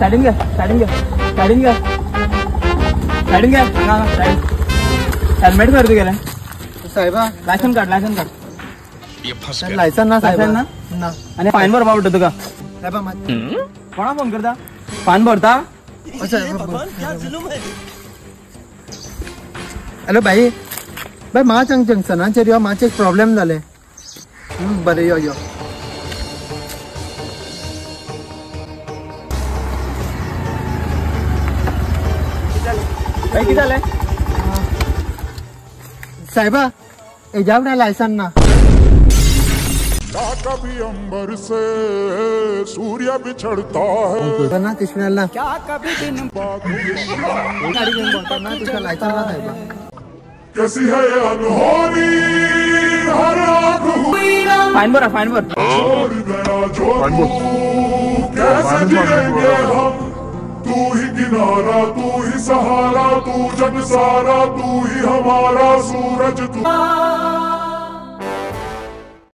Siding घ्या, siding घ्या, siding घ्या, साइडिंग घ्या. साइड हेल्मेट गर्दी केलं साहेबा. लायसन काढ, लायसन काढ. लायसन ना साहेब लायसन ना. आणि फाईन भरपा पडतो तुका. कोणा फोन करता? फाईन भरता. हॅलो भाई. भाई माच जंक्शनाचेर यो मातशें एक प्रॉब्लेम जाले. बरें यो यो. काय किती झालंय साहेबा? हेज्या फुडें लायसन ना. कभी अंबर से सूर्य बिछड़ता है ना कृष्णाला क्या कभी दिन गाडी घेऊन बोलतो ना तुझा लायसन ना साहेबा. कैसी है ये अनहोनी हर आँख फाईन भरा, फाईन भर. छोड़ गया जो तू कैसे जिएंगे हम. तू ही किनारा, तू ही सहारा, तू जग सारा, तू ही हमारा सूरज, तू